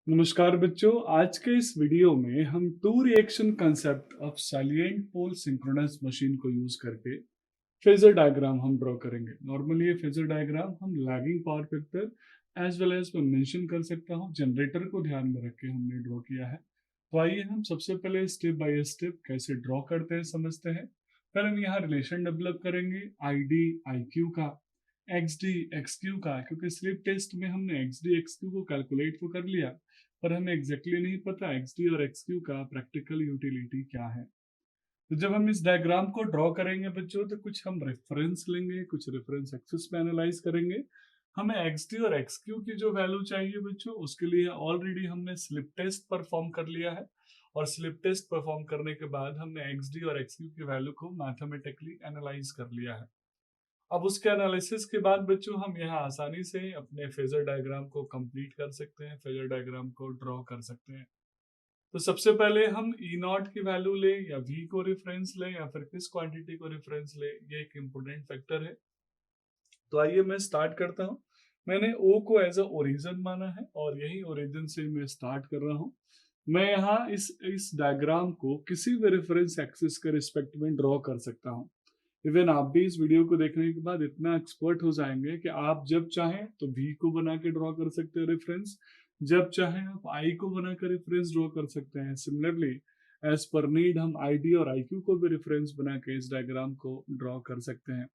नमस्कार बच्चों, आज के इस वीडियो में हम two reaction concept of salient pole synchronous machine को यूज करके फेजर डायग्राम हम ड्रॉ करेंगे। नॉर्मली ये फेजर डायग्राम हम lagging power factor as well as मैं मेंशन कर सकता हूँ जनरेटर को ध्यान में रख के हमने ड्रॉ किया है। तो आइए हम सबसे पहले स्टेप बाय स्टेप कैसे ड्रॉ करते हैं समझते हैं। फिर हम यहाँ रिलेशन डेवलप करेंगे आई डी आई क्यू का, एक्स डी एक्स क्यू का, क्योंकि स्लिप टेस्ट में हमने एक्स डी एक्स क्यू को कैलकुलेट तो कर लिया पर हमें एग्जैक्टली नहीं पता एक्स डी और एक्स क्यू का प्रैक्टिकल यूटिलिटी क्या है। तो जब हम इस डायग्राम को ड्रॉ करेंगे बच्चों तो कुछ हम रेफरेंस लेंगे, कुछ रेफरेंस एक्सिस पे एनालाइज करेंगे। हमें एक्स डी और एक्स क्यू की जो वैल्यू चाहिए बच्चों उसके लिए ऑलरेडी हमने स्लिप टेस्ट परफॉर्म कर लिया है और स्लिप टेस्ट परफॉर्म करने के बाद हमने एक्स डी और एक्स क्यू की वैल्यू को मैथमेटिकली एनालाइज कर लिया है। अब उसके एनालिसिस के बाद बच्चों हम यहाँ आसानी से अपने फेजर डायग्राम को कंप्लीट कर सकते हैं, फेजर डायग्राम को ड्रॉ कर सकते हैं। तो सबसे पहले हम ई नॉट की वैल्यू ले या वी को रेफरेंस ले या फिर किस क्वांटिटी को रेफरेंस ले, ये एक इम्पोर्टेंट फैक्टर है। तो आइए मैं स्टार्ट करता हूँ। मैंने ओ को एज अ ओरिजिन माना है और यही ओरिजिन से मैं स्टार्ट कर रहा हूँ। मैं यहाँ इस डायग्राम को किसी भी रेफरेंस एक्सिस के रिस्पेक्ट में ड्रॉ कर सकता हूँ। इवन आप भी इस वीडियो को देखने के बाद इतना एक्सपर्ट हो जाएंगे कि आप जब चाहें तो वी को बना के ड्रॉ कर सकते हैं रेफरेंस, जब चाहें आप आई को बना कर रेफरेंस ड्रॉ कर सकते हैं। सिमिलरली एज पर नीड हम आई डी और आई क्यू को भी रेफरेंस बना के इस डायग्राम को ड्रॉ कर सकते हैं।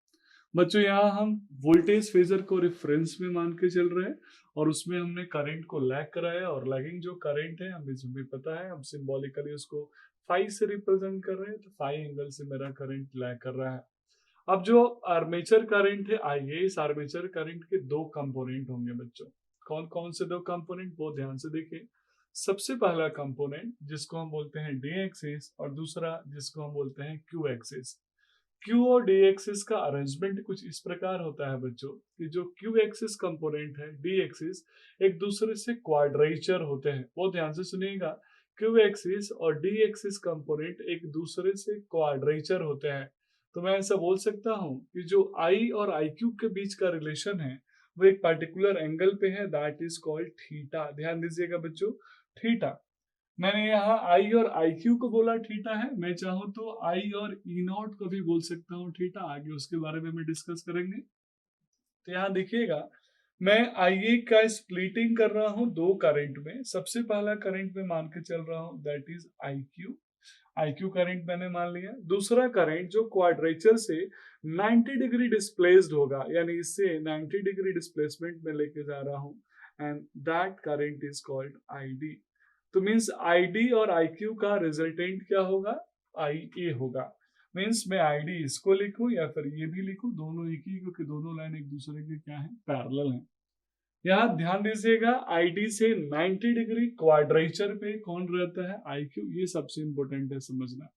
बच्चों यहाँ हम वोल्टेज फेजर को रेफरेंस में मान के चल रहे हैं और उसमें हमने करंट को लैग कराया और लैगिंग जो करंट है हमें जो भी पता है हम सिंबॉलिकली उसको फाई से रिप्रेजेंट कर रहे हैं। तो फाई एंगल से मेरा करंट लैग कर रहा है। अब जो आर्मेचर करंट है, आइए इस आर्मेचर करंट के दो कंपोनेंट होंगे बच्चों। कौन कौन से दो कंपोनेंट, वो ध्यान से देखें। सबसे पहला कंपोनेंट जिसको हम बोलते हैं डी एक्सिस और दूसरा जिसको हम बोलते हैं क्यू एक्सिस। क्यू और डी एक्सिस का अरेंजमेंट कुछ इस प्रकार होता है बच्चों कि जो क्यू एक्सिस कंपोनेंट है, डी एक्सिस एक दूसरे से क्वाड्रेचर होते हैं। वो ध्यान से सुनिएगा, क्यू एक्सिस और डी एक्सिस कंपोनेंट एक दूसरे से क्वाड्रेचर होते हैं। तो मैं ऐसा बोल सकता हूँ कि जो आई और आई क्यू के बीच का रिलेशन है वो एक पर्टिकुलर एंगल पे है, दैट इज कॉल्ड थीटा। ध्यान दीजिएगा बच्चों, थीटा। मैंने यहाँ आई और आई क्यू को बोला थीटा है, मैं चाहूँ तो आई और ई नॉट को भी बोल सकता हूँ थीटा। आगे उसके बारे में डिस्कस करेंगे। तो यहाँ देखिएगा, मैं आई का स्प्लिटिंग कर रहा हूँ दो करंट में। सबसे पहला करंट में मान के चल रहा हूँ that is I Q, I Q current मैंने मान लिया। दूसरा करंट जो क्वाड्रेचर से 90 डिग्री डिस्प्लेस्ड होगा, यानी इससे 90 डिग्री डिस्प्लेसमेंट में लेके जा रहा हूँ, and that current is called I D. तो मीन्स आई डी और आई क्यू का रिजल्टेंट क्या होगा, आई ए होगा। मीन्स मैं आई डी इसको लिखूं या फिर ये भी लिखूं, दोनों एक ही, क्योंकि दोनों लाइन एक दूसरे के क्या है, पैरेलल है। यहाँ ध्यान दीजिएगा, आईडी से 90 डिग्री क्वाड्रेचर पे कौन रहता है, आई क्यू। ये सबसे इंपॉर्टेंट है समझना।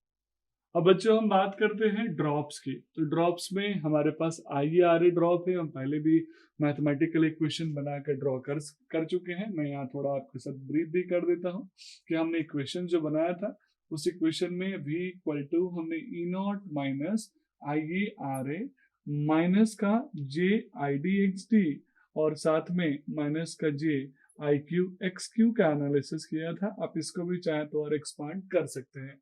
अब बच्चों हम बात करते हैं ड्रॉप्स की। तो ड्रॉप्स में हमारे पास आई आर ए ड्रॉप है। हम पहले भी मैथमेटिकल इक्वेशन बना कर ड्रॉ कर चुके हैं। मैं यहाँ थोड़ा आपके साथ ब्रीफ भी कर देता हूँ कि हमने इक्वेशन जो बनाया था उस इक्वेशन में v इक्वल टू हमने E naught minus I A R A minus का J I D X D और साथ में माइनस का J I Q X Q का एनालिसिस किया था। आप इसको भी चाहे तो और एक्सपांड कर सकते हैं।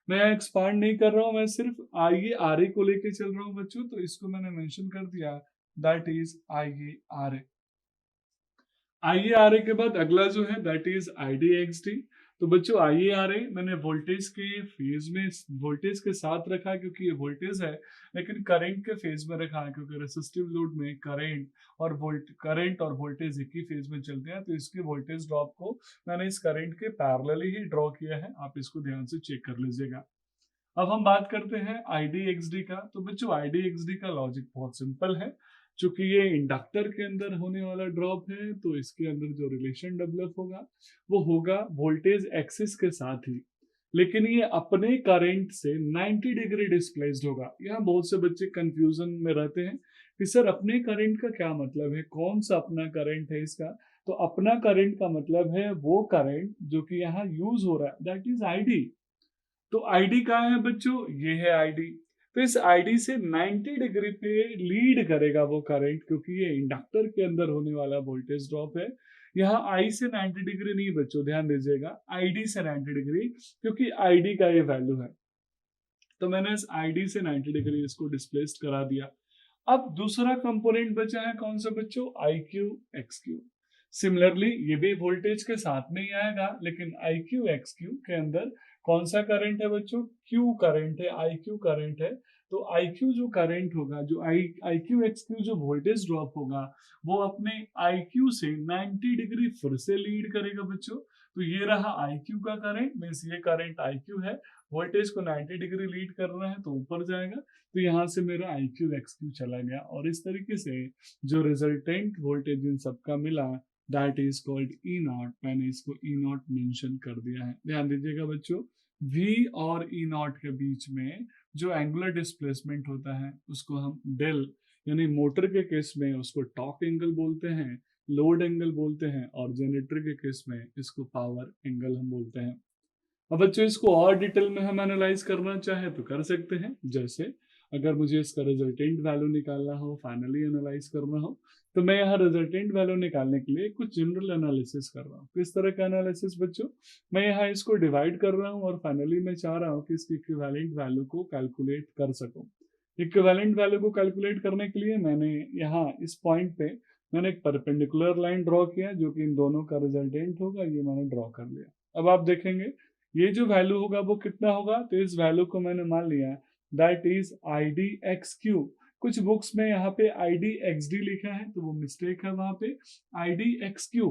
मैं एक्सपांड नहीं कर रहा हूं, मैं सिर्फ आई ए आर ए को लेके चल रहा हूं बच्चों। तो इसको मैंने मेंशन कर दिया, that is I A R A. I A R A के बाद अगला जो है that is I D X D. तो बच्चों आई ए आर ए मैंने वोल्टेज के फेज में वोल्टेज के साथ रखा है क्योंकि ये वोल्टेज है, लेकिन करंट के फेज में रखा है क्योंकि रेसिस्टिव लोड में करंट और वोल्टेज एक ही फेज में चलते हैं। तो इसके वोल्टेज ड्रॉप को मैंने इस करंट के पैरेलली ही ड्रॉ किया है। आप इसको ध्यान से चेक कर लीजिएगा। अब हम बात करते हैं आई डी एक्स डी का। तो बच्चों आई डी एक्स डी का लॉजिक बहुत सिंपल है। चूंकि ये इंडक्टर के अंदर होने वाला ड्रॉप है तो इसके अंदर जो रिलेशन डेवलप होगा वो होगा वोल्टेज एक्सिस के साथ ही, लेकिन ये अपने करंट से 90 डिग्री डिस्प्लेस्ड होगा। यहाँ बहुत से बच्चे कंफ्यूजन में रहते हैं कि सर अपने करंट का क्या मतलब है, कौन सा अपना करंट है इसका। तो अपना करंट का मतलब है वो करंट जो कि यहाँ यूज हो रहा है, दैट इज आईडी। तो आईडी कहाँ है बच्चों, ये है आईडी। तो इस आईडी से 90 डिग्री पे लीड करेगा वो करंट, क्योंकि ये इंडक्टर के अंदर होने वाला वोल्टेज ड्रॉप है। यहाँ आई से 90 डिग्री नहीं बच्चों, ध्यान दीजिएगा, आईडी से 90 डिग्री, क्योंकि आईडी का ये वैल्यू है। तो मैंने इस आईडी से 90 डिग्री इसको डिस्प्लेस्ड करा दिया। अब दूसरा कंपोनेंट बचा है कौन सा बच्चों, आई क्यू एक्स क्यू। सिमिलरली ये भी वोल्टेज के साथ में ही आएगा, लेकिन आई क्यू एक्स क्यू के अंदर कौन सा करंट है बच्चों, क्यू करंट है, आई क्यू करंट है। तो आई क्यू जो करंट होगा, जो आई क्यू एक्स क्यू जो वोल्टेज ड्रॉप होगा, वो अपने आई क्यू से 90 डिग्री फिर से लीड करेगा बच्चों। तो ये रहा आई क्यू का करंट, मीन्स ये करंट आई क्यू है, वोल्टेज को 90 डिग्री लीड कर रहा है तो ऊपर जाएगा। तो यहाँ से मेरा आई क्यू एक्स क्यू चला गया, और इस तरीके से जो रिजल्टेंट वोल्टेज इन सबका मिला, that is called E not. मैंने इसको ई नॉट मेंशन कर दिया है। ध्यान दीजिएगा बच्चों, V और ई नॉट के बीच में जो एंगुलर डिस्प्लेसमेंट होता है उसको हम डेल, यानी मोटर के केस में उसको टॉर्क एंगल बोलते हैं, लोड एंगल बोलते हैं, और जनरेटर के केस में इसको पावर एंगल हम बोलते हैं। अब बच्चों इसको और डिटेल में हम एनालाइज करना चाहे तो कर सकते हैं। जैसे अगर मुझे इसका रिजल्टेंट वैल्यू निकालना हो, फाइनली एनालाइज करना हो, तो मैं यहाँ रिजल्टेंट वैल्यू निकालने के लिए कुछ जनरल एनालिसिस कर रहा हूँ। किस तरह का एनालिसिस बच्चों, मैं यहाँ इसको डिवाइड कर रहा हूँ और फाइनली मैं चाह रहा हूँ कि इसकी इक्विवेलेंट वैल्यू को कैलकुलेट कर सकूँ। इक्विवेलेंट वैल्यू को कैलकुलेट करने के लिए मैंने यहाँ इस पॉइंट पे मैंने एक परपेंडिकुलर लाइन ड्रॉ किया, जो कि इन दोनों का रिजल्टेंट होगा, ये मैंने ड्रॉ कर लिया। अब आप देखेंगे ये जो वैल्यू होगा वो कितना होगा, तो इस वैल्यू को मैंने मान लिया that is I D x Q. कुछ बुक्स में यहाँ पे आई डी एक्स डी लिखा है तो वो मिस्टेक है, वहां पे आई डी एक्स क्यू।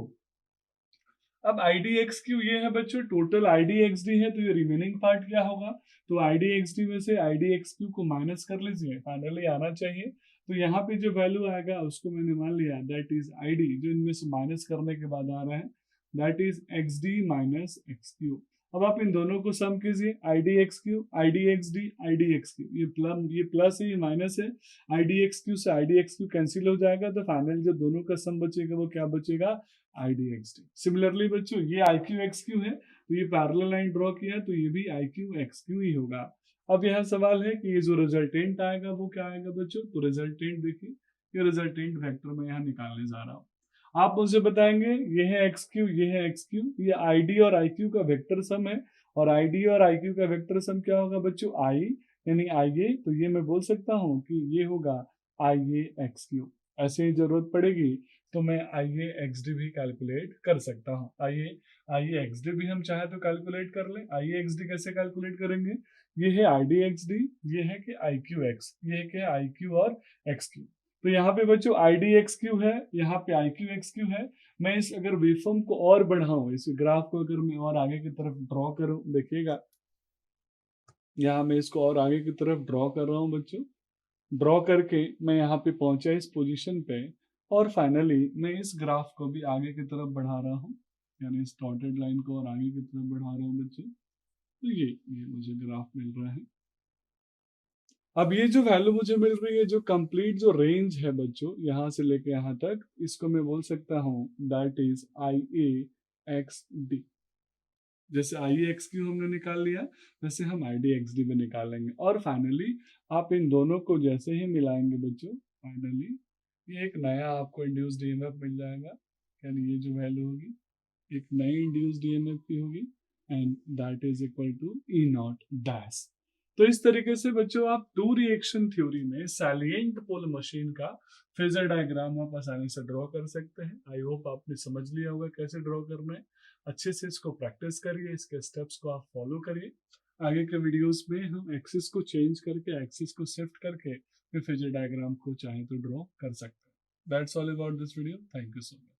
अब आई डी एक्स क्यू ये है बच्चों, total I D X D है, तो ये रिमेनिंग पार्ट क्या होगा, तो आई डी एक्स डी में से आई डी एक्स क्यू को माइनस कर लीजिए, फाइनली आना चाहिए। तो यहाँ पे जो वैल्यू आएगा उसको मैंने मान लिया दैट इज आई डी, जो इनमें से माइनस करने के बाद आ रहा है, that is x D minus x Q. अब आप इन दोनों को सम कीजिए, आई डी एक्स क्यू, आई डी एक्स डी, आई डी एक्स क्यू, ये प्लस है, ये माइनस है, आई डी एक्स क्यू से आई डी एक्स क्यू कैंसिल हो जाएगा, तो फाइनल जो दोनों का सम बचेगा वो क्या बचेगा, आई डी एक्स डी। सिमिलरली बच्चों ये आई क्यू एक्स क्यू है, तो ये पैरेलल लाइन ड्रॉ किया तो ये भी आई क्यू एक्स क्यू ही होगा। अब यहाँ सवाल है कि ये जो रिजल्टेंट आएगा वो क्या आएगा बच्चों, तो रिजल्टेंट देखिए, ये रिजल्टेंट वेक्टर मैं यहाँ निकालने जा रहा हूँ। आप मुझे बताएंगे ये है एक्स क्यू, ये है एक्स क्यू, ये आई डी और आई क्यू का वेक्टर सम है, और आई डी और आई क्यू का वेक्टर सम क्या होगा बच्चों, आई, यानी आई ए। तो ये मैं बोल सकता हूँ कि ये होगा आई ए एक्स क्यू। ऐसे ही जरूरत पड़ेगी तो मैं आई ए एक्स डी भी कैलकुलेट कर सकता हूँ। आई ए एक्स डी भी हम चाहे तो कैलकुलेट कर लें। आई ए एक्स डी कैसे कैलकुलेट करेंगे, ये है आई डी एक्स डी, ये है कि आई क्यू एक्स, ये है कि आई क्यू और एक्स क्यू। तो यहाँ पे बच्चों आई डी एक्स क्यू है, यहाँ पे आई क्यू एक्स क्यू है। मैं इस अगर वेवफॉर्म को और बढ़ाऊं, इस ग्राफ को अगर मैं और आगे की तरफ ड्रॉ करूं, देखिएगा यहाँ मैं इसको और आगे की तरफ ड्रॉ कर रहा हूँ बच्चों। ड्रॉ करके मैं यहाँ पे पहुंचा इस पोजीशन पे, और फाइनली मैं इस ग्राफ को भी आगे की तरफ बढ़ा रहा हूँ, यानी इस डॉटेड लाइन को और आगे की तरफ बढ़ा रहा हूँ बच्चों। तो ये मुझे ग्राफ मिल रहा है। अब ये जो वैल्यू मुझे मिल रही है, जो कंप्लीट जो रेंज है बच्चों यहाँ से लेके यहाँ तक, इसको मैं बोल सकता हूँ that is I A x D. जैसे आई एक्स क्यू हमने निकाल लिया, वैसे हम आई डी एक्स डी भी निकालेंगे, और फाइनली आप इन दोनों को जैसे ही मिलाएंगे बच्चों, फाइनली ये एक नया आपको इंड्यूस्ड ईएमएफ मिल जाएगा, यानी ये जो वैल्यू होगी एक नई इंड्यूस्ड ईएमएफ की होगी, and that is equal to E naught dash. तो इस तरीके से बच्चों आप टू रिएक्शन थ्योरी में सैलिएंट पोल मशीन का फेजर डायग्राम आप आसानी से ड्रॉ कर सकते हैं। आई होप आपने समझ लिया होगा कैसे ड्रॉ करना है। अच्छे से इसको प्रैक्टिस करिए, इसके स्टेप्स को आप फॉलो करिए। आगे के वीडियोस में हम एक्सिस को चेंज करके, एक्सिस को शिफ्ट करके फिर फेजर डायग्राम को चाहे तो ड्रॉ कर सकते हैं। That's all about this video. Thank you so much.